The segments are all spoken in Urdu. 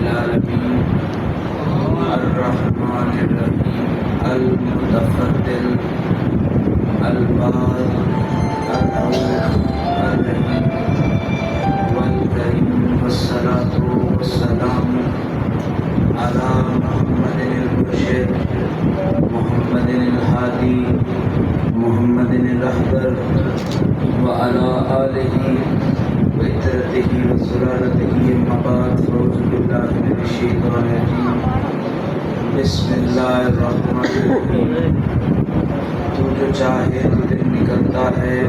العالمين الرحمن الرحيم المتفضل البار الرؤوف الرحيم والكريم والصلاة والسلام على محمد المرشد محمد الهادي محمد الرهبر وعلى آله وإترته وسلالته أما بعد فأعوذ بالله من الشيطان الرجيم بسم الله الرحمن الرحيم تو جو چاہے تو دن نکلتا ہے،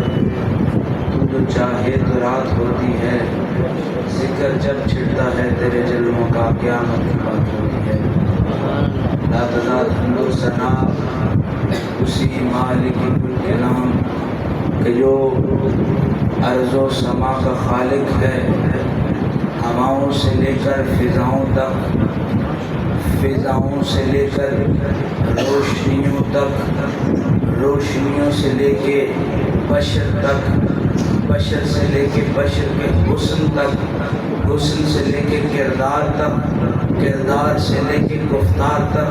تو جو چاہے تو رات ہوتی ہے، ذکر جب چھڑتا ہے تیرے جلووں کا قیامت کی بات ہوتی ہے۔ لا تزاد حمد و ثنا اسی مالک کل کے نام کہ جو ارض و سما کا خالق ہے، ہواؤں سے لے کر فضاؤں تک، فضاؤں سے لے کر روشنیوں تک، روشنیوں سے لے کے بشر تک، بشر سے لے کے بشر کے حسن تک، حسن سے لے کے کردار تک، کردار سے لے کے گفتار تک،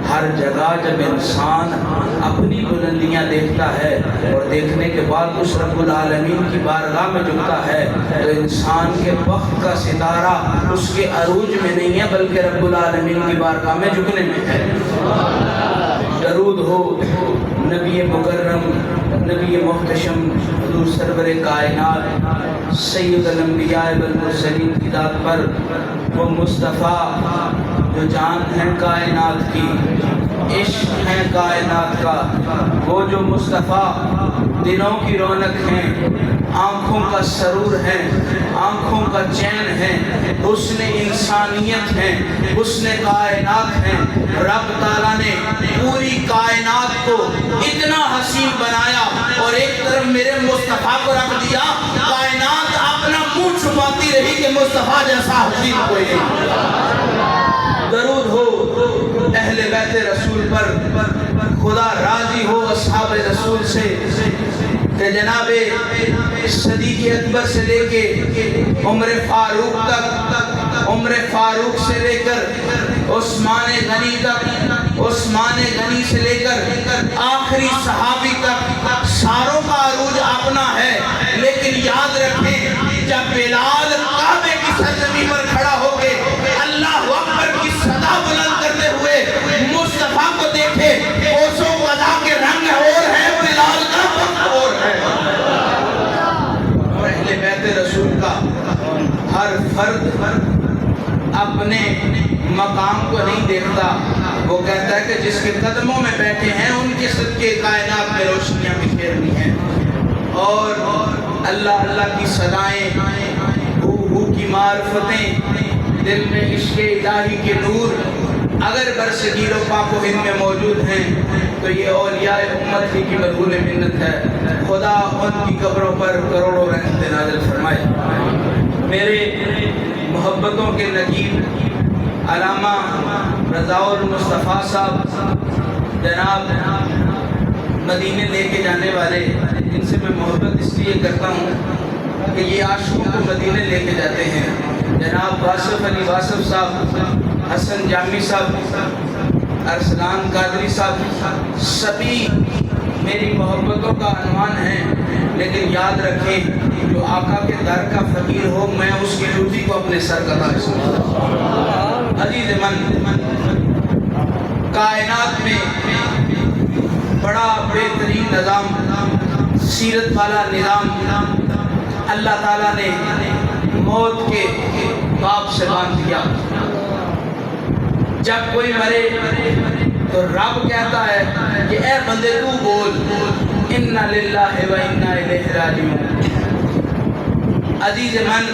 ہر جگہ جب انسان اپنی بلندیاں دیکھتا ہے اور دیکھنے کے بعد اس رب العالمین کی بارگاہ میں جھکتا ہے تو انسان کے وقت کا ستارہ اس کے عروج میں نہیں ہے بلکہ رب العالمین کی بارگاہ میں جھکنے میں ہے۔ درود ہو نبی مکرم، نبی محتشم، حضور سرور کائنات سید الانبیاء والمرسلین کی ذات پر، وہ مصطفیٰ جو جان ہے کائنات کی، عشق ہے کائنات کا، وہ جو مصطفیٰ دلوں کی رونق ہیں، آنکھوں کا سرور ہے، آنکھوں کا چین ہے، حسن انسانیت ہے، حسن کائنات ہے۔ رب تعالیٰ نے پوری کائنات کو اتنا حسین بنایا اور ایک طرف میرے مصطفیٰ کو رکھ دیا، کائنات اپنا منہ چھپاتی رہی کہ مصطفیٰ جیسا حسین کوئی نہیں۔ درود ہو اہل بیت رسول پر، خدا راضی ہو اصحاب رسول سے کہ جناب صدیق اکبر سے لے کے عمر فاروق تک، عمر فاروق سے لے کر عثمان غنی تک، عثمان غنی سے لے کر آخری صحابی تک ساروں کا عروج اپنا ہے، لیکن یاد رکھیں جب بلال کعبے کی سرزمین پر کھڑا ہو کے اللہ اکبر کی صدا بلند کرتے ہوئے مصطفیٰ کو دیکھے، کوسوں وضع کے رنگ اور ہے، بلال کا وقت اور ہے۔ اور اہل بیت رسول کا ہر فرد اپنے مقام کو نہیں دیکھتا، وہ کہتا ہے کہ جس کے قدموں میں بیٹھے ہیں ان کے صدقے کائنات میں روشنیاں بکھیرنی ہیں۔ اور اللہ اللہ کی صدائیں، ہو کی معرفتیں، دل میں عشق الہی کے نور اگر برصغیر و پاک و ہند میں موجود ہیں تو یہ اولیاء امت ہی کی مقبول منت ہے۔ خدا ان کی قبروں پر کروڑوں رحمت نازل فرمائے۔ میرے محبتوں کے نگیر علامہ رضا المصطفیٰ صاحب جناب مدینے لے کے جانے والے، ان سے میں محبت اس لیے کرتا ہوں کہ یہ عاشقوں کو مدینے لے کے جاتے ہیں۔ جناب واصف علی واصف صاحب، حسن جامی صاحب، ارسلان قادری صاحب، سبھی میری محبتوں کا عنوان ہیں، لیکن یاد رکھیں جو آقا کے در کا فقیر ہو میں اس کی ڈیوٹی کو اپنے سر کا تاج سمجھتا ہوں۔ عزیز من، کائنات میں بڑا بہترین نظام، سیرت والا نظام اللہ تعالیٰ نے موت کے باب سے باندھ دیا۔ جب کوئی مرے تو رب کہتا ہے کہ اے بندے تو بول انا للہ و انا الیہ راجعون۔ عزیز من،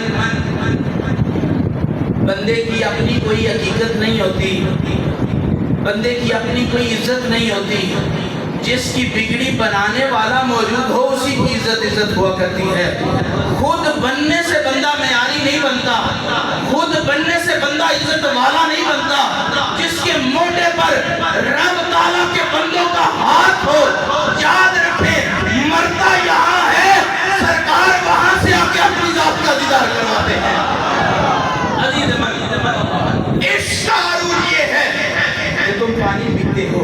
بندے کی اپنی کوئی حقیقت نہیں ہوتی، بندے کی اپنی کوئی عزت نہیں ہوتی، جس کی بگڑی بنانے والا موجود ہو اسی کی عزت ہوا کرتی ہے۔ خود بننے سے بندہ معیاری نہیں بنتا، خود بننے سے بندہ عزت والا نہیں بنتا، جس کے موٹے پر رب تعالیٰ کے بندوں کا ہاتھ ہو۔ یاد رکھیں مرتا یہاں ہے، سرکار وہاں سے آ کے اپنی ذات کا دیدار کرواتے ہیں۔ عزیز من، پیتے ہو.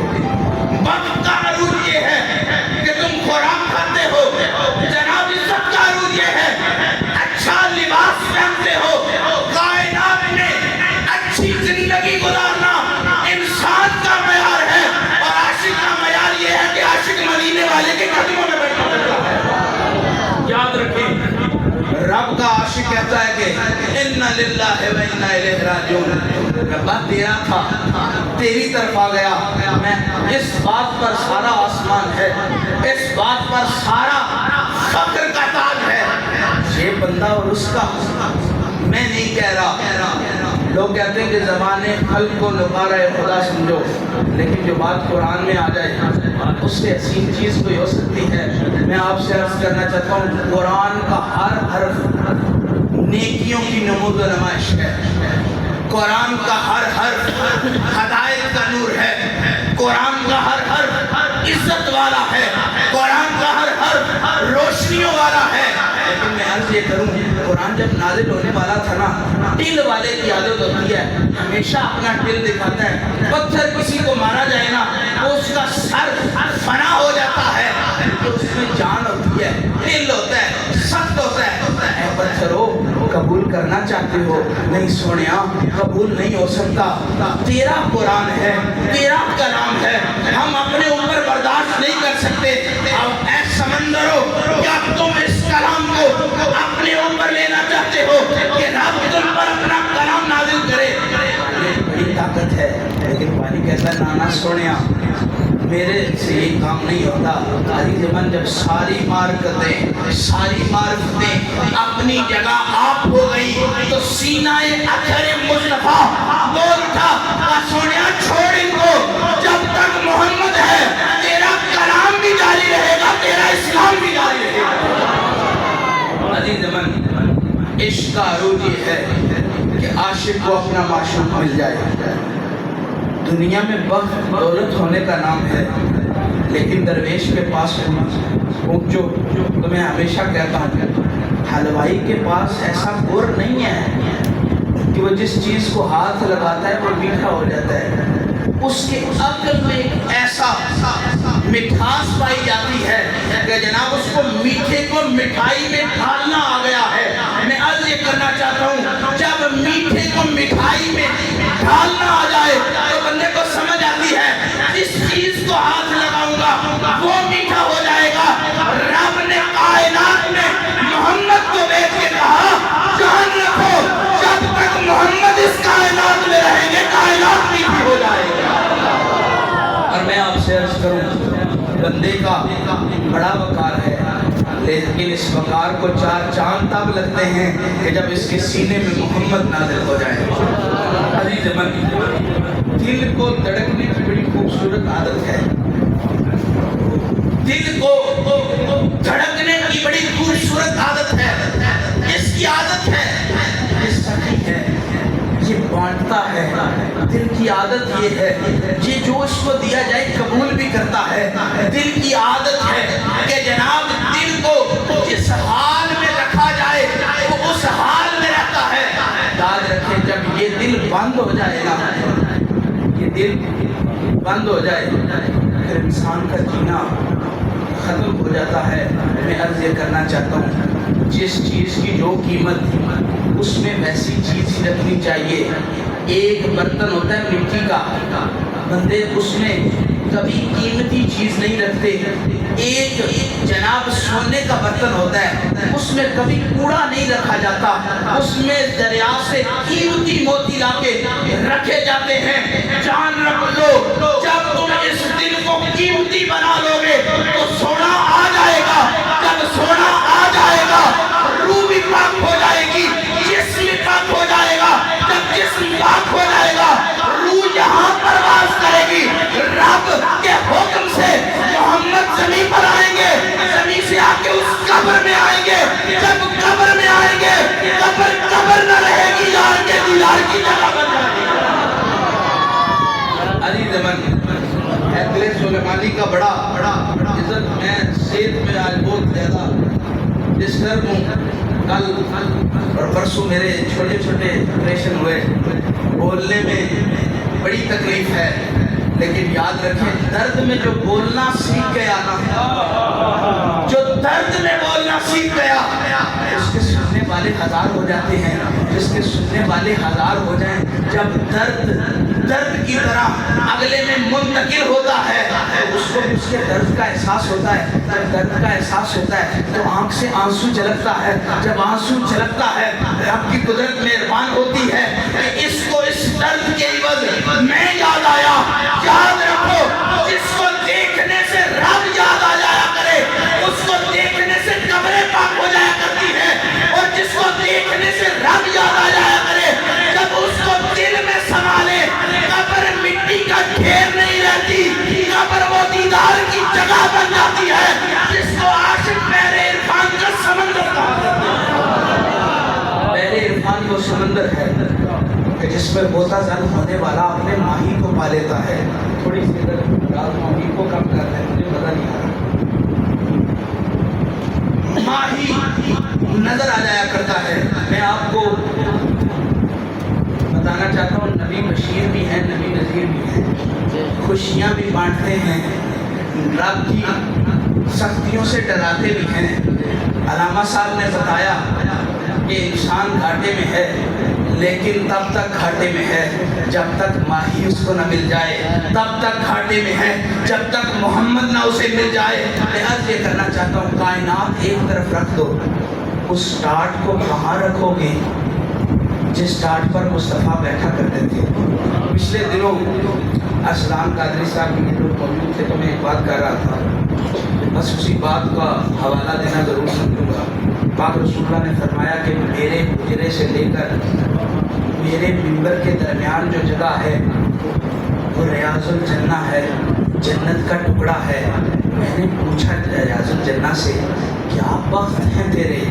وقت کا عروج یہ ہے کہ تم خوراک کھاتے ہو. جناب عزت کا عروج یہ ہے اچھا لباس پہنتے ہو. کائنات میں اچھی زندگی گزارنا انسان کا معیار ہے اور عاشق کا معیار یہ ہے کہ عاشق مدینے والے کے قدموں میں بیٹھا ہوتا ہے. یاد رکھیں رب کا عاشق کہتا ہے کہ اِنَّ لِلَّهِ وَإِنَّا إِلَيْهِ رَاجِعُونَ. میں بات دے رہا تھا تیری طرف آ گیا. میں اس بات پر سارا آسمان ہے, اس بات پر سارا فخر کا تاج ہے. یہ بندہ اور اس کا میں نہیں کہہ رہا. لوگ کہتے ہیں کہ زبان خلق کو لکارہ خدا سمجھو, لیکن جو بات قرآن میں آ جائے اس سے حسین چیز کوئی ہو سکتی ہے. میں آپ سے عرض کرنا چاہتا ہوں قرآن کا ہر حرف نیکیوں کی نمود و نمائش ہے. قرآن کا ہر حرف ہدایت کا نور ہے. قرآن کا ہر حرف عزت والا ہے. قرآن کا ہر حرف روشنیوں والا ہے. لیکن میں عرض یہ کروں قرآن جب نازل ہونے والا تھا نا, ٹل والے کی عادت ہوتی ہے ہمیشہ اپنا ٹل دکھاتا ہے. پتھر کسی کو مارا جائے نا تو اس کا سر فنا ہو جاتا ہے, اس میں جان ہوتی ہے, ٹل ہوتا ہے, سخت ہوتا ہے. اے پتھرو قبول کرنا چاہتے ہو, نہیں سونیا قبول نہیں ہو سکتا. تیرا قرآن ہے, تیرا کلام ہے, ہم اپنے اوپر برداشت نہیں کر سکتے. اب اے سمندرو کیا تم اس کلام کو اپنے اوپر لینا چاہتے ہو کہ رب تم پر اپنا کلام نازل کرے؟ بڑی طاقت ہے. لیکن پانی کہتا ہے نانا سونیا میرے سے یہ کام نہیں ہوتا. علی زمان جب ساری معرفتیں اپنی جگہ آپ ہو گئی تو سینہ اثر مصطفیٰ بول اٹھا سونیا چھوڑ ان کو, جب تک محمد ہے تیرا کلام بھی جاری رہے گا, تیرا اسلام بھی جاری رہے گا. علی زمان عشق کا عروج یہ ہے کہ عاشق کو اپنا معشوق مل جائے. دنیا میں وقت دولت ہونے کا نام ہے, لیکن درویش کے پاس پہنچو تو میں ہمیشہ کہتا ہوں حلوائی کے پاس ایسا گور نہیں ہے کہ وہ جس چیز کو ہاتھ لگاتا ہے وہ میٹھا ہو جاتا ہے. اس کے عقل میں ایک ایسا مٹھاس پائی جاتی ہے کہ جناب اس کو میٹھے کو مٹھائی میں ڈھالنا آ گیا ہے. میں عرض یہ کرنا چاہتا ہوں جب میٹھے کو مٹھائی میں ڈھالنا آ جائے تو بندے کو سمجھ آتی ہے جس چیز کو ہاتھ لگاؤں گا وہ میٹھا ہو جائے گا. رب نے کائنات میں محمد کو بیچ کے کہا جان رکھو جب تک محمد اس کائنات میں رہیں گے کائنات میٹھی ہو جائے گی. اور میں آپ سے عرض کروں بندے کا بڑا وقار ہے, لیکن اس وقار کو 4 چاند تب لگتے ہیں کہ جب اس کے سینے میں محمد نازل ہو جائے. عزیز من دل کو دھڑکنے کی بڑی خوبصورت عادت ہے. دل کو دھڑکنے کی بڑی خوبصورت عادت ہے. اس کی عادت ہے, یہ سخی ہے, یہ بانٹتا ہے. دل کی عادت یہ ہے یہ جو اس کو دیا جائے قبول بھی کرتا ہے. دل کی عادت ہے کہ جناب دل کو جس حال میں رکھا جائے وہ اس حال میں رہتا ہے. یاد رکھیں جب یہ دل بند ہو جائے نا, یہ دل بند ہو جائے پھر انسان کا جینا ختم ہو جاتا ہے. میں عرض یہ کرنا چاہتا ہوں جس چیز کی جو قیمت اس میں ویسی چیز ہی رکھنی چاہیے. ایک برتن ہوتا ہے مٹی کا, بندے اس میں کبھی قیمتی چیز نہیں رکھتے. ایک جناب سونے کا برتن ہوتا ہے, اس میں کبھی کوڑا نہیں رکھا جاتا, اس میں دریا سے قیمتی موتی لا کے رکھے جاتے ہیں. جان رکھ لو جب تم اس دل کو قیمتی بنا لو گے تو سونا آ جائے گا. جب سونا آ جائے گا روح بھی پاک ہو جائے گی, جسم بھی پاک ہو جائے گا. جب جسم پاک ہو جائے گا روح یہاں پرواز کرے گی. رب کے حکم سے محمد زمین پر آئیں گے, زمین سے آ کے اس قبر میں آئیں گے. جب قبر میں آئیں گے قبر نہ رہے گی, یار کے دیدار کی جگہ بن جائے گی. علی زمن ایتلے سلیمانی کا بڑا عزت میں صحت میں آج بہت زیادہ ڈسٹرب ہوں. کل اور پرسوں میرے چھوٹے چھوٹے آپریشن ہوئے, بولنے میں بڑی تکلیف ہے. لیکن یاد رکھیں درد میں جو بولنا سیکھ گیا نا، جو درد میں بولنا سیکھ گیا، اس کے سننے والے ہزار ہو جاتے ہیں، جس کے سننے والے ہزار ہو جائیں۔ جب درد کی طرح اگلے میں منتقل ہوتا ہے تو اس کو اس کے درد کا احساس ہوتا ہے۔ جب درد کا احساس ہوتا ہے تو آنکھ سے آنسو چھلکتا ہے۔ جب آنسو چھلکتا ہے رب کی قدرت مہربان ہوتی ہے کہ اس کو اس درد کے عوض میں یاد آیا۔ یاد رکھو، جس کو دیکھنے سے رب یاد آ جایا کرے اس کو دیکھنے سے قبریں پاک ہو جایا کرتی ہے، اور جس کو دیکھنے سے رب یاد آ جایا کرے جب اس کو دل میں سنبھالے قبر مٹی کا ڈھیر نہیں رہتی، قبر وہ دیدار کی جگہ بن جاتی ہے جس کو عاشق بحر عرفان کا سمندر کہا۔ بحر عرفان وہ سمندر ہے کہ جس میں غوطہ زن ہونے والا اپنے ماہی کو پا لیتا ہے۔ تھوڑی سی اگر ماہی کو کم کر ہے، مجھے پتہ نہیں آ رہا، ماہی نظر آ جایا کرتا ہے۔ میں آپ کو بتانا چاہتا ہوں، نبی بشیر بھی ہیں، نبی نذیر بھی ہیں، خوشیاں بھی بانٹتے ہیں، رب کی سختیوں سے ڈراتے بھی ہیں۔ علامہ صاحب نے بتایا کہ انسان گھاٹے میں ہے، لیکن تب تک گھاٹے میں ہے جب تک ماہی اس کو نہ مل جائے، تب تک گھاٹے میں ہے جب تک محمد نہ اسے مل جائے۔ میں عرض یہ کرنا چاہتا ہوں، کائنات ایک طرف رکھ دو، اس ٹاٹ کو کہاں رکھو گے جس ٹاٹ پر مصطفیٰ بیٹھا کرتے تھے؟ پچھلے دنوں اسلام قادری صاحب بھی لوگ موجود تھے تو میں ایک بات کر رہا تھا، بس اسی بات کا حوالہ دینا ضرور سمجھوں گا۔ پاک رسول اللہ نے فرمایا کہ میرے حجرے سے لے کر میرے منبر کے درمیان جو جگہ ہے وہ ریاض الجنہ ہے، جنت کا ٹکڑا ہے۔ میں نے پوچھا ریاض الجنہ سے، کیا بخت ہے تیرے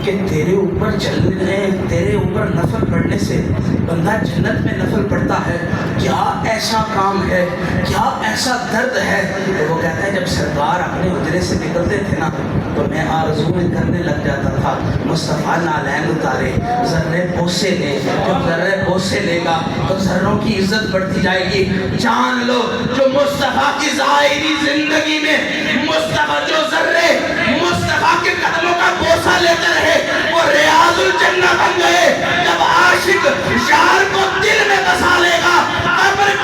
کہ تیرے اوپر چلنے، تیرے اوپر نفل پڑھنے سے بندہ جنت میں نفل پڑھتا ہے، کیا ایسا کام ہے، کیا ایسا درد ہے؟ تو وہ کہتا ہے جب سرکار اپنے حجرے سے نکلتے تھے نا تو میں آرزویں کرنے لگ جاتا تھا مصطفیٰ نالین اتارے، ذرے بوسے لے، جب ذرے بوسے لے گا تو ذروں کی عزت بڑھتی جائے گی۔ جان لو جو مصطفیٰ کی ظاہری زندگی میں مصطفیٰ جو ذرے مصطفیٰ کے قدموں کا بوسہ لیتے رہے وہ ریاض الجنہ بن گئے۔ جب عاشق یار کو دل میں بسا لے گا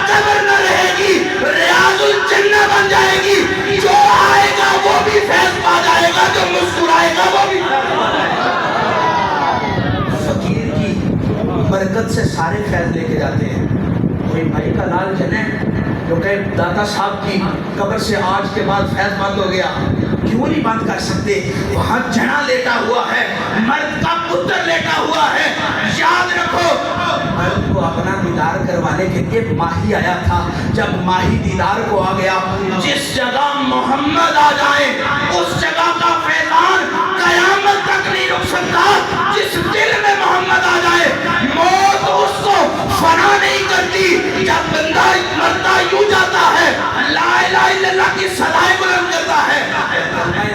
قبر نہ رہے گی، ریاض الجنہ بن جائے گی۔ جو آئے گا وہ بھی فیض پا جائے گا، جو مسکرائے گا وہ بھی فیض پا جائے گا۔ فقیر کی برکت سے سارے فیض لے کے جاتے ہیں۔ کوئی بھائی کا لال جنے جو کہ داتا صاحب کی قبر سے آج کے بعد فیض بند ہو گیا، کیوں نہیں بند کر سکتے؟ وہاں جنا لیٹا ہوا ہے، مرد کا پتر لیٹا ہوا ہے۔ یاد رکھو، مرد کو اپنا دیدار کروانے کے لیے ماہی آیا تھا۔ جب ماہی دیدار کو آ گیا، جس جگہ محمد آ جائے اس جگہ کا فیضان قیامت تک نہیں رک سکتا۔ جس دل میں محمد آ جائے موت اس کو فنا نہیں کرتی۔ جب بندہ مرتا یوں جاتا ہے، لا الہ الا اللہ کی صدائیں بلند کرتا ہے،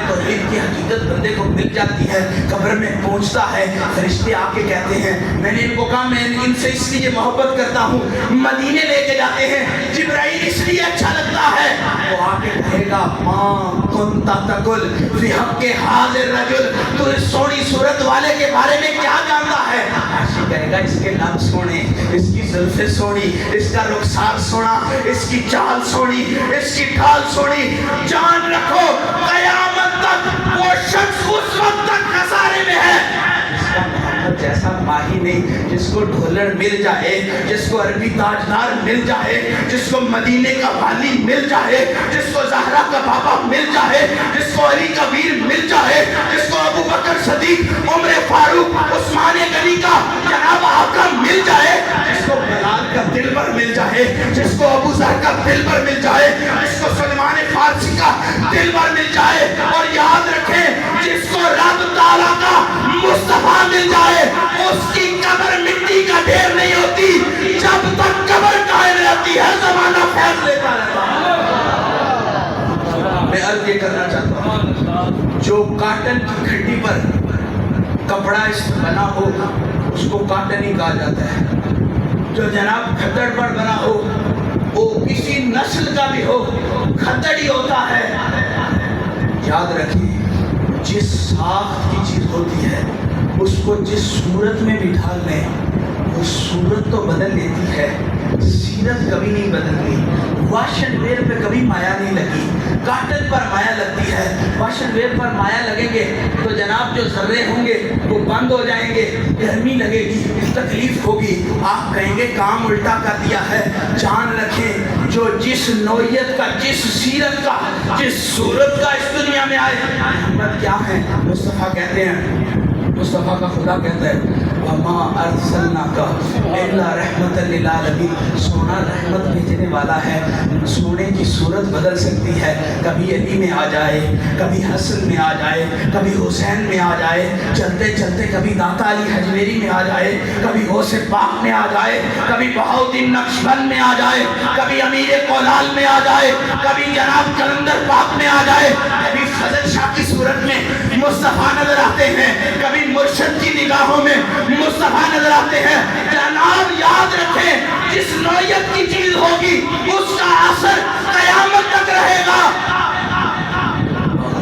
توحید کی حقیقت بندے کو مل جاتی ہے، قبر میں پہنچتا ہے، فرشتے آ کے کہتے ہیں، میں نے ان کو کہا میں ان سے اس لیے محبت کرتا ہوں، مدینے لے کے جاتے ہیں، جبرائیل اس لیے اچھا لگتا ہے، وہ آ کے کہے گا ماں کنتا تقل فی حق حاضر رجل، تو اس سونی صورت والے کے بارے میں کیا جانتا ہے؟ عاشق کہے گا اس کے لب سونے، اس کی زلفیں سونی، اس کا رخسار سونا، اس کی چال سونی، اس کی ڈھال سونی۔ جان رکھو قیامت تک وہ شخص اس وقت تک خسارے میں ہے جس کا محمد جیسا ماہی نہیں، جس کو ڈھولر مل جائے، جس کو عربی تاجدار مل جائے، جس کو مدینے کا والی مل جائے، جس کو زہرا کا بابا مل جائے، جس کو علی کبیر مل جائے، جس کو ابو بکر صدیق، عمر فاروق، عثمان غنی کا جناب آقا مل جائے، جس کو بلال کا دل پر مل جائے، جس کو ابو ذر کا دل پر مل جائے، جس کو سلمان فارسی کا دل پر مل جائے، اور یاد رکھیں جس کو رب تعالیٰ کا مصطفیٰ مل جائے اس کی قبر مٹی کا ڈھیر نہیں ہوتی۔ جب تک قبر قائم رہتی ہے زمانہ فیض لیتا رہتا ہے۔ میں عرض یہ کرنا چاہتا ہوں، جو کاٹن کی کھٹی پر کپڑا بنا ہو اس کو کاٹن ہی کہا جاتا ہے، جو جناب کھدڑ پر بنا ہو وہ کسی نسل کا بھی ہو کھتڑی ہوتا ہے. یاد رکھیں جس ساخت کی چیز ہوتی ہے اس کو جس صورت میں بھی ڈھال لیں وہ صورت تو بدل لیتی ہے، سیرت کبھی نہیں بدلتی. واش اینڈ ویئر پہ کبھی مایا نہیں لگی، کاٹن پر مایا لگتی ہے. واش اینڈ ویئر پر مایا لگیں گے تو جناب جو ذرے ہوں گے وہ بند ہو جائیں گے، گرمی لگے گی، تکلیف ہوگی، آپ کہیں گے کام الٹا کر دیا ہے. جان رکھیں جو جس نوعیت کا، جس سیرت کا، جس صورت کا اس دنیا میں آئے. محمد کیا ہے؟ مصطفیٰ کہتے ہیں، مصطفیٰ کا خدا کہتا ہے وَمَا أَرْسَلْنَاكَ إِلَّا رَحْمَةً لِّلْعَالَمِينَ. سونا رحمت بھیجنے والا ہے. سونے کی صورت بدل سکتی ہے، کبھی علی میں آ جائے، کبھی حسن میں آ جائے، کبھی حسین میں آ جائے، چلتے چلتے کبھی داتا علی حجویری میں آ جائے، کبھی غوث پاک میں آ جائے، کبھی بہاؤالدین نقشبند میں آ جائے، کبھی امیر کولال میں آ جائے، کبھی جناب کلندر پاک میں آ جائے، کبھی فضل شاہ کی صورت میں مصطفیٰ نظر آتے ہیں، کبھی مرشد کی نگاہوں میں مصطفیٰ نظر آتے ہیں. جناب یاد رکھیں جس نوعیت کی چیز ہوگی اس کا اثر قیامت تک رہے گا.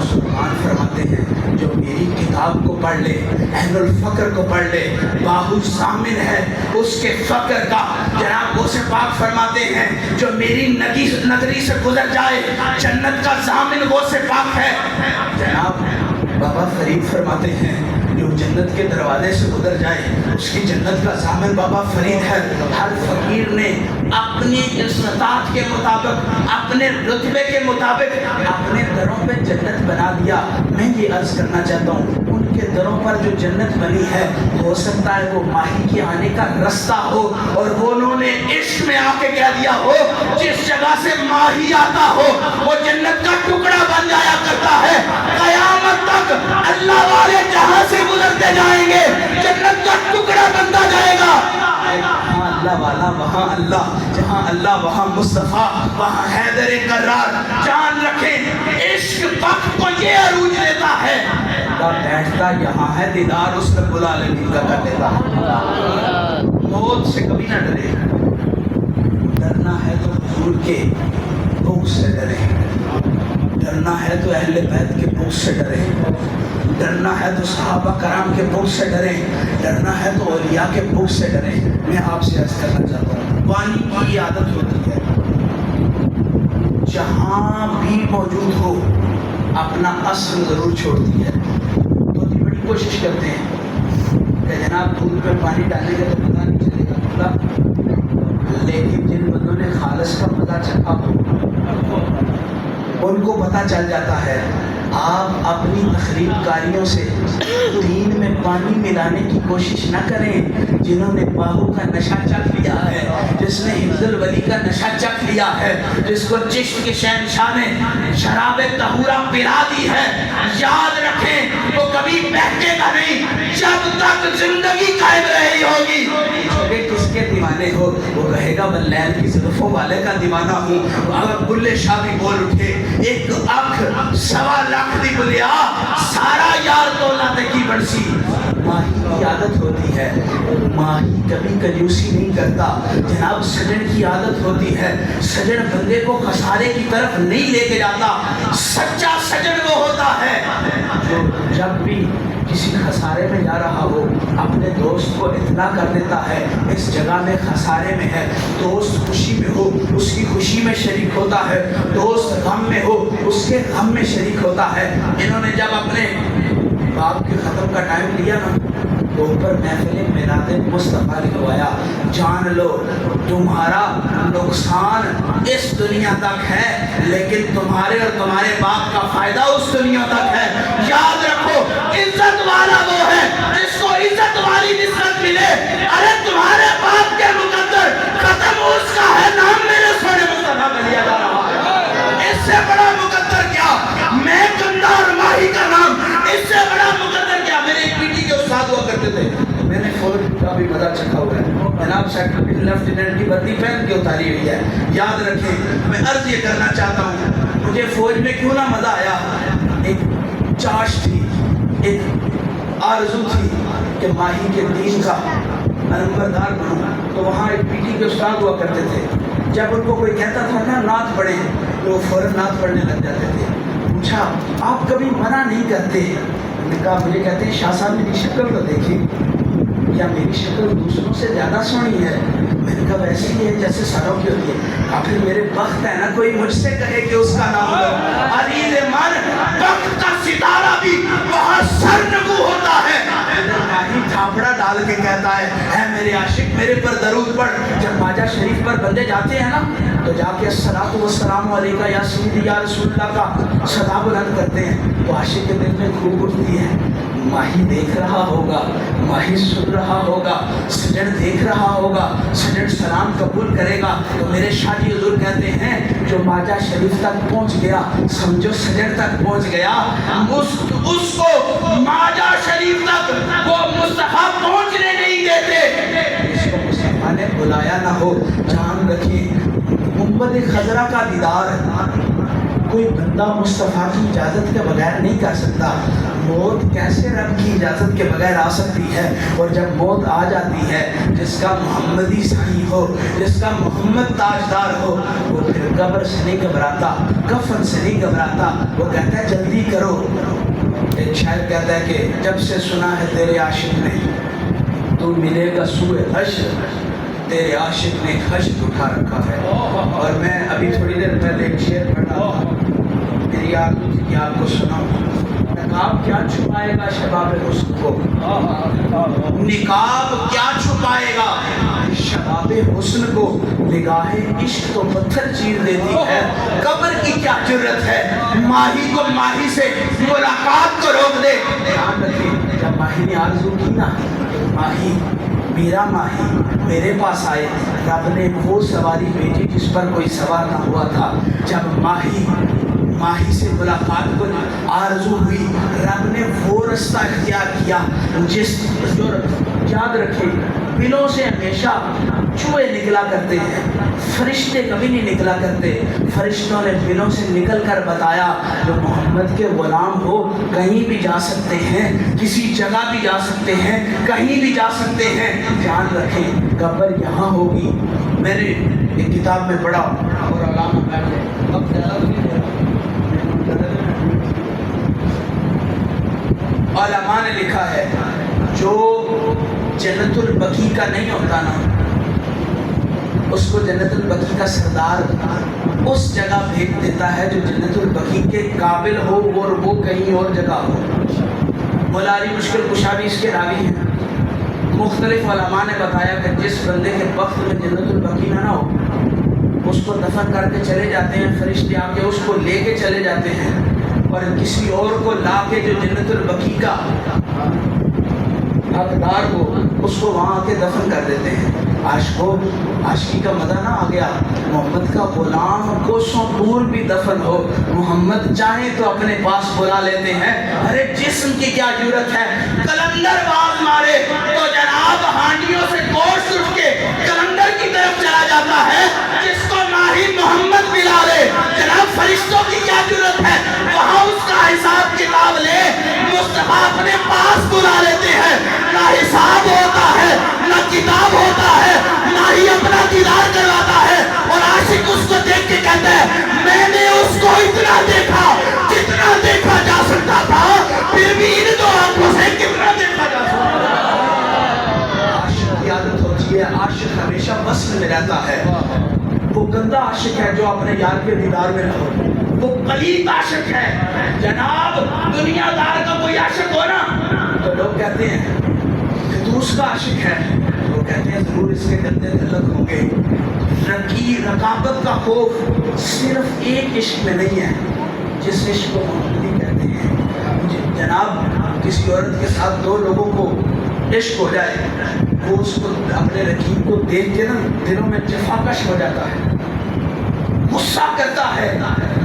سبحان فرماتے ہیں جو میری کتاب کو پڑھ لے، اہل الفقر کو پڑھ لے، باہو ضامن ہے اس کے فقر کا. جناب غوث پاک فرماتے ہیں جو میری نگری سے گزر جائے جنت کا ضامن غوث پاک ہے. جناب بابا فرید فرماتے ہیں جو جنت کے دروازے سے گزر جائے اس کی جنت کا ضامن بابا فرید ہے. ہر فقیر نے اپنی استطاعت کے مطابق، اپنے رتبے کے مطابق اپنے دروں پہ جنت بنا دیا. میں یہ عرض کرنا چاہتا ہوں ان کے دروں پر جو جنت بنی ہے ہو سکتا ہے وہ ماہی کے آنے کا رستہ ہو اور وہ انہوں نے عشق میں آ کے کہہ دیا ہو جس جگہ سے ماہی آتا ہو وہ جنت کا ٹکڑا بن جایا کرتا ہے. قیامت تک اللہ والے جہاں سے گزرتے جائیں گے جنت کا ٹکڑا بنتا جائے گا. جہاں اللہ والا وہاں اللہ، جہاں اللہ وہاں مصطفیٰ، وہاں حیدر کرار. جان رکھیں عشق وقت کو یہ عروج دیتا ہے. اللہ بیٹھتا یہاں ہے، دیدار اس رب العالمین کا کر لیتا. موت سے کبھی نہ ڈرے، ڈرنا ہے تو حضور کے بغض سے ڈرے، ڈرنا ہے تو اہل بیت کے بغض سے ڈرے، ڈرنا ہے تو صحابہ کرام کے بغض سے ڈرے، ڈرنا ہے تو اولیاء کے بغض سے ڈرے. میں آپ سے عرض کرنا چاہتا ہوں پانی کی عادت ہوتی ہے جہاں بھی موجود ہو اپنا اصل ضرور چھوڑتی ہے. تو بڑی کوشش کرتے ہیں کہ جناب دودھ پہ پانی ڈالیں گے تو پتہ نہیں چلے گا کھلا، لیکن جن بندوں نے خالص کا مزہ چکھا ان کو پتہ چل جاتا ہے. آپ اپنی تخریب کاریوں سے دین میں پانی ملانے کی کوشش نہ کریں. جنہوں نے باہو کا نشہ چکھ لیا ہے، جس نے حفظ الولی کا نشہ چکھ لیا ہے، جس کو چشت کے شہنشاہ نے شراب طہورہ پلا دی ہے، یاد رکھیں وہ کبھی بہکے گا نہیں جب تک زندگی قائم رہی ہوگی. کس کے دیوانے ہو؟ وہ کہے گا بلیل کی زلفوں والے کا دیوانہ ہوں. اگر بلے شاہ بھی بول اٹھے ایک آنکھ 1.25 لاکھ دی بلیا سارا یار تولا تکی برسی. ماہی کی عادت ہوتی ہے، ماہی کبھی کنجوسی نہیں کرتا. جناب سجن کی عادت ہوتی ہے، سجن بندے کو خسارے کی طرف نہیں لے کے جاتا. سچا سجن وہ ہوتا ہے جو جب بھی کسی خسارے میں جا رہا ہو اپنے دوست کو اطلاع کر دیتا ہے اس جگہ میں خسارے میں ہے. دوست خوشی میں ہو اس کی خوشی میں شریک ہوتا ہے، دوست غم میں ہو اس کے غم میں شریک ہوتا ہے. انہوں نے جب اپنے باپ کے ختم کا ٹائم لیا نا تو اوپر محفل میلاد مصطفیٰ لکھوایا. جان لو تمہارا نقصان اس دنیا تک ہے لیکن تمہارے اور تمہارے باپ کا فائدہ اس دنیا تک ہے. یاد رکھو عزت والا وہ ہے جس کو عزت والی نسبت ملے. ارے تمہارے باپ کے مقدر ختم اس کا ہے، نام میرے سونے مصطفیٰ کا لیا جا رہا ہے. اس سے بڑا مقدر کیا؟ میں کندار ماہی کا نام، اس سے بڑا مقدر کیا؟ میرے ایک پی ٹی کے استاد ہوا کرتے تھے، میں نے فوج کا بھی مزہ چکھا ہوا ہے. جناب سیکٹر لیفٹیننٹ کی وردی پہن کے اتاری ہوئی ہے. یاد رکھیں میں عرض یہ کرنا چاہتا ہوں مجھے فوج میں کیوں نہ مزہ آیا. ایک چاش تھی، ایک آرزو تھی کہ ماہی کے دین کا نمبردار بنوں. تو وہاں ایک پی ٹی کے استاد ہوا کرتے تھے جب ان کو کوئی کہتا تھا نا نعت پڑھیں تو وہ فوراً نعت پڑھنے لگ جاتے تھے. پوچھا آپ کبھی منع نہیں کرتے؟ انہوں نے کہا مجھے کہتے ہیں شاہ صاحب میری شکل تو دیکھیں, یا میری شکل دوسروں سے زیادہ سونی ہے؟ میں نے کہا ویسے ہی ہے جیسے ساروں کی ہوتی ہے. پھر میرے بخت ہے نا کوئی مجھ سے کہے کہ اس کا نام لو. عزیز من بخت کا ستارہ بھی بہت سرنگو ہوتا ہے. ماہی تھاپڑا ڈال کے کہتا ہے اے میرے عاشق میرے پر درود پڑھ. جب ماجہ شریف پر بندے جاتے ہیں نا تو جا کے الصلاۃ والسلام علیکہ یا سیدی یا رسول اللہ کا صدا بلند کرتے ہیں تو عاشق کے دل میں خوب اٹھتی ہے. ماہی دیکھ رہا ہوگا, ماہی سن رہا ہوگا, سجن دیکھ رہا ہوگا, سجن سلام قبول کرے گا. تو میرے شاہ جی حضور کہتے ہیں جو ماجہ شریف تک پہنچ گیا سمجھو سجن تک پہنچ گیا. اس کو ماجہ شریف تک وہ مصطفیٰ پہنچنے نہیں دیتے اس کو مصطفیٰ نے بلایا نہ ہو. جان رکھیں امت خضرہ کا دیدار کوئی بندہ مصطفیٰ کی اجازت کے بغیر نہیں کر سکتا. موت کیسے رب کی اجازت کے بغیر آ سکتی ہے؟ اور جب موت آ جاتی ہے جس کا محمدی سائی ہو, جس کا محمد تاجدار ہو, وہ پھر قبر سے نہیں گھبراتا, کفن سے نہیں گھبراتا. وہ کہتا ہے جلدی کرو. ایک شاعر کہتا ہے کہ جب سے سنا ہے تیرے عاشق نے تو ملے گا سوئے حشر, تیرے عاشق نے حشر اٹھا رکھا ہے. اور میں ابھی تھوڑی دیر پہلے ایک شعر پڑھا, میری آرزو تھی کہ آپ کو سناؤں. نقاب کیا چھپائے گا شباب حسن کو, نقاب کیا چھپائے گا شباب حسن کو, نگاہ عشق تو پتھر چیر دیتی ہے. قبر کی کیا جرت ہے ماہی کو ماہی سے ملاقات کو روک دے. دھیان رکھیں جب ماہی نے آرزو کی نا ماہی میرا ماہی میرے پاس آئے, رب نے وہ سواری بھیجی جس پر کوئی سوار نہ ہوا تھا. جب ماہی سے ملاقات کو آرزو ہوئی رب نے وہ رستہ اختیار کیا جس جو یاد رکھے بلوں سے ہمیشہ چوہے نکلا کرتے ہیں, فرشتے کبھی نہیں نکلا کرتے. فرشتوں نے بلوں سے نکل کر بتایا جو محمد کے غلام ہو کہیں بھی جا سکتے ہیں, کسی جگہ بھی جا سکتے ہیں, کہیں بھی جا سکتے ہیں. جان رکھیں قبر یہاں ہوگی. میں نے ایک کتاب میں پڑھا اور علامہ علماء نے لکھا ہے جو جنت البقیع کا نہیں ہوتا نا اس کو جنت البقیع کا سردار اس جگہ بھیج دیتا ہے جو جنت البقیع کے قابل ہو اور وہ کہیں اور جگہ ہو. مولا علی مشکل کشا بھی اس کے راوی ہیں. مختلف علماء نے بتایا کہ جس بندے کے وقت میں جنت البقیع نہ ہو اس کو دفن کر کے چلے جاتے ہیں, فرشتے آ کے اس کو لے کے چلے جاتے ہیں اور کسی اور کو لا کے جو جنت البقیع کا حقدار ہو اس کو وہاں آ کے دفن کر دیتے ہیں. عاشقی کا مزہ نہ آ گیا. محمد کا غلام کوسوں دور بھی دفن ہو محمد چاہیں تو اپنے پاس بلا لیتے ہیں. ارے جسم کی کیا جرت ہے کلندر باز مارے تو جناب ہانڈیوں سے گوشت اٹھ کے کلندر کی طرف چلا جاتا ہے. جس کو ماہی محمد ملا لے جناب فرشتوں کی کیا جرت ہے وہاں اس کا حساب کتاب لے. مصطفیٰ اپنے پاس بلا لیتے ہیں. نہ حساب ہوتا ہے نہ کتاب ہوتا ہے نہ ہی اپنا دیدار کرواتا ہے. اور عاشق اس کو دیکھ کے کہتا ہے میں نے اس کو اتنا دیکھا جتنا دیکھا جا سکتا تھا, پھر بھی ان دو آنکھوں سے کتنا دیکھا جا سکتا تھا. عاشق کی عادت ہوتی ہے عاشق ہمیشہ وصل میں رہتا ہے. وہ گندا عاشق ہے جو اپنے یار کے دیدار میں نہ ہو. وہ پلیت عاشق ہے. جناب دنیا دار کا کوئی عاشق ہو نا تو لوگ کہتے ہیں کہ تو اس کا عاشق ہے, وہ کہتے ہیں ضرور اس کے گندے تعلق ہوں گے. رقابت کا خوف صرف ایک عشق میں نہیں ہے جس عشق کو محمدی کہتے ہیں. جناب کسی عورت کے ساتھ دو لوگوں کو عشق ہو جائے وہ اس کو اپنے رقیب کو دیکھ کے نا دلوں میں جفاکش ہو جاتا ہے, غصہ کرتا ہے.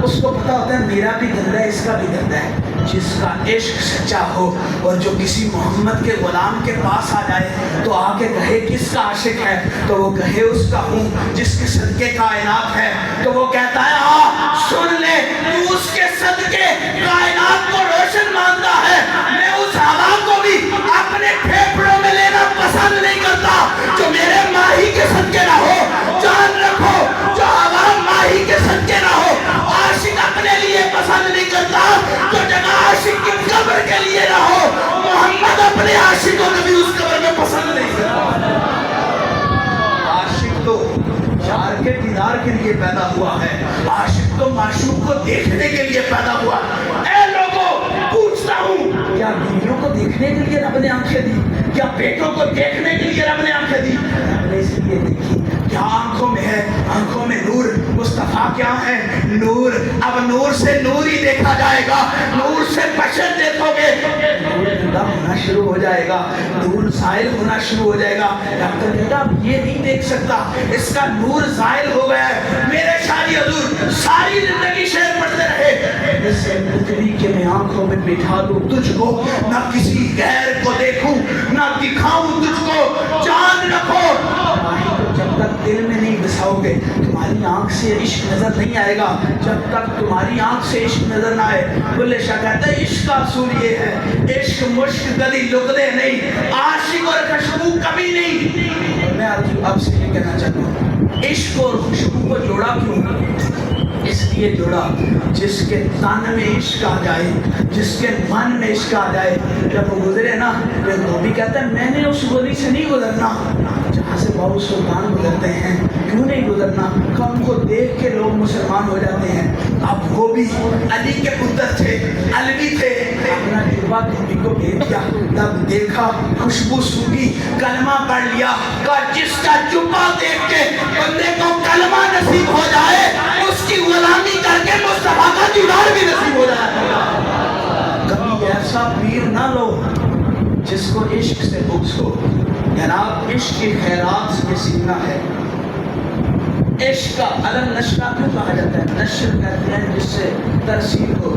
اس کو پتا ہوتا ہے میرا بھی گندا ہے اس کا بھی گندا ہے. جس کا عشق سچا ہو اور جو کسی محمد کے غلام کے پاس آ جائے تو آ کے کہے کس کا عاشق ہے تو وہ کہے اس کا ہوں جس کے صدقے کائنات ہے. تو وہ کہتا ہے آ سن لے تو اس کے صدقے کائنات کو روشن مانتا ہے. میں اس ہوا کو بھی اپنے پھیپھڑوں میں لینا پسند نہیں کرتا جو میرے ماہی کے صدقے نہ ہو. جان رکھو جو کے لیے پیدا ہوا ہے، عاشق تو معشوق کو دیکھنے کے لیے پیدا ہوا۔ اے لوگوں پوچھتا ہوں، کیا بیویوں کو دیکھنے کے لیے رب نے آنکھیں دی؟ کیا بیٹوں کو دیکھنے کے لیے رب نے آنکھیں دی؟ رب نے اس لیے دیکھی کیا آنکھوں میں ہے، آنکھوں میں نور۔ مصطفیٰ کیا ہے؟ نور۔ اب نور سے نور ہی دیکھا جائے گا، نور سے بشر دیکھو گے، نور زندہ ہونا شروع ہو جائے گا، نور زائل ہونا شروع ہو جائے گا۔ ڈاکٹر کہتا اب یہ نہیں دیکھ سکتا، اس کا نور زائل ہو گیا ہے۔ میرے شاہی حضور ساری زندگی شعر پڑھتے رہے، اس سے پتلی کہ میں آنکھوں میں بٹھا دوں تجھ کو، نہ کسی غیر کو دیکھوں، نہ دکھاؤں تجھ کو، جان رکھو جب تک دل میں نہیں بساؤ گے تمہاری آنکھ سے عشق نظر نہیں آئے گا، جب تک تمہاری آنکھ سے عشق نظر نہ آئے۔ بلے شاہ کہتا ہے عشق کا اصول یہ ہے، عشق مشک گلی لقدے نہیں، عاشق اور خوشبو کبھی نہیں۔ اور میں آپ سے یہ کہنا چاہتا ہوں، عشق اور خوشبو کو جوڑا کیوں؟ اس لیے جوڑا جس کے تن میں عشق آ جائے، جس کے من میں عشق آ جائے، جب وہ گزرے نا، وہ بھی کہتا ہے میں نے اس گلی سے نہیں گزرنا جہاں سے باؤ سلطان گزرتے ہیں۔ کیوں نہیں گزرنا؟ کہ ان کو دیکھ کے لوگ مسلمان ہو جاتے ہیں۔ اب وہ بھی علی کے پتر تھے، علوی تھے، اپنا جبہ بیوی کو بھیج دیا، تب دیکھا خوشبو سوکھی، کلمہ پڑھ لیا، کہ جس کا جبہ دیکھ کے بندے کو کلمہ نصیب ہو جائے، اس کی غلامی کر کے مصطفیٰ کا دیدار بھی نصیب ہو جائے۔ کبھی ایسا پیر نہ لو جس کو عشق سے بغض ہو۔ جناب عشق کی خیرات سے سینہ ہے۔ عشق کا علم نشرہ کیوں کہا جاتا ہے؟ نشر کہتے ہیں جس سے ترسیل ہو۔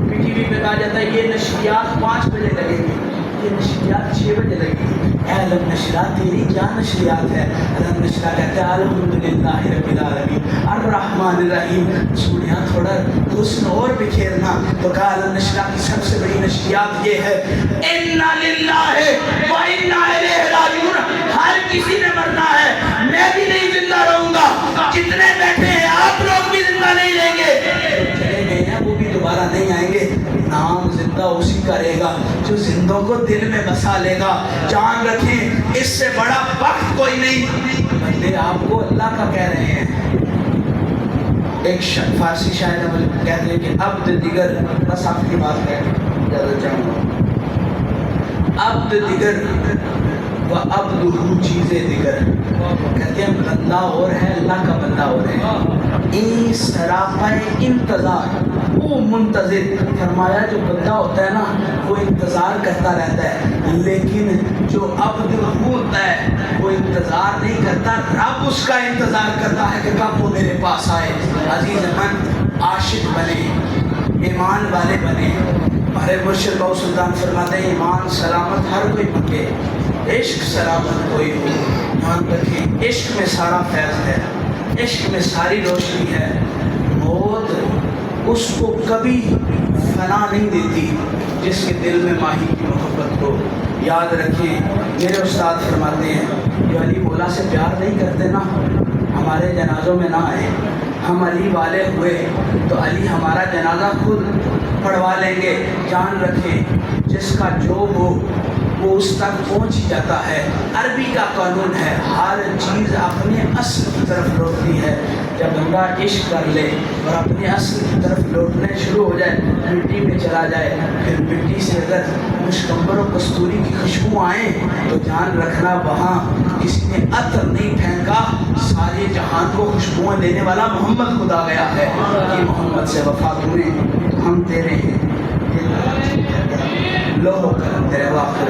پی ٹی وی پہ کہا جاتا ہے یہ نشریات 5 بجے لگیں گی، یہ نشریات 6 بجے لگیں گی۔ اے علم نشرہ تیری کیا نشریات ہے؟ علم نشرہ کہتے ہیں الحمدللہ رب العالمین الرحمن الرحیم۔ سونیا تھوڑا حسن اور بکھیرنا، تو کہا علم نشرہ کی سب سے بڑی نشریات یہ ہے اِنَّا لِلَّهِ وَإِنَّا إِلَيْهِ رَاجِعُونَ۔ ہر کسی نے مرنا ہے، میں بھی نہیں زندہ رہوں گا، جتنے بیٹھے ہیں آپ لوگ بھی زندہ نہیں رہیں گے، جو چلے گئے ہیں وہ بھی دوبارہ نہیں آئیں گے۔ نام زندہ اسی کا رہے گا جو زندوں کو دل میں بسا لے گا۔ جان رکھیں اس سے بڑا وقت کوئی نہیں۔ بندے آپ کو اللہ کا کہہ رہے ہیں۔ ایک فارسی شاعر کہتے ہیں کہ عبد دیگر، بس آپ کی بات ہے زیادہ چاہوں گا، عبد دیگر و عبدہ چیزیں دیگر۔ کہتے ہیں بندہ اور ہے، اللہ کا بندہ اور ہے۔ این سراپا انتظار، وہ منتظر، فرمایا جو بندہ ہوتا ہے نا وہ انتظار کرتا رہتا ہے، لیکن جو عبد ہوتا ہے وہ انتظار نہیں کرتا، رب اس کا انتظار کرتا ہے کہ کب وہ میرے پاس آئے۔ عزیز من عاشق بنے، ایمان والے بنے۔ ہمارے مرشد باؤ سلطان فرماتے ہیں ایمان سلامت ہر کوئی مانگے، عشق سلامت کوئی ہو۔ یاد رکھیں عشق میں سارا فیض ہے، عشق میں ساری روشنی ہے۔ موت اس کو کبھی فنا نہیں دیتی جس کے دل میں ماہی کی محبت ہو۔ یاد رکھیں میرے استاد فرماتے ہیں جو علی مولا سے پیار نہیں کرتے نا ہمارے جنازوں میں نہ آئے۔ ہم علی والے ہوئے تو علی ہمارا جنازہ خود پڑھوا لیں گے۔ جان رکھیں جس کا جو ہو وہ اس تک پہنچ ہی جاتا ہے۔ عربی کا قانون ہے ہر چیز اپنے اصل کی طرف لوٹتی ہے۔ جب بندہ عشق کر لے اور اپنے اصل کی طرف لوٹنے شروع ہو جائے، مٹی میں چلا جائے، پھر مٹی سے اگر مشکمبر و کستوری کی خوشبو آئیں تو جان رکھنا وہاں کسی نے عطر نہیں پھینکا، سارے جہان کو خوشبوئیں دینے والا محمد خدا گیا ہے۔ یہ محمد سے وفا تمہیں تو ہم تیرے ہیں، لوہ کرم تیرے واخر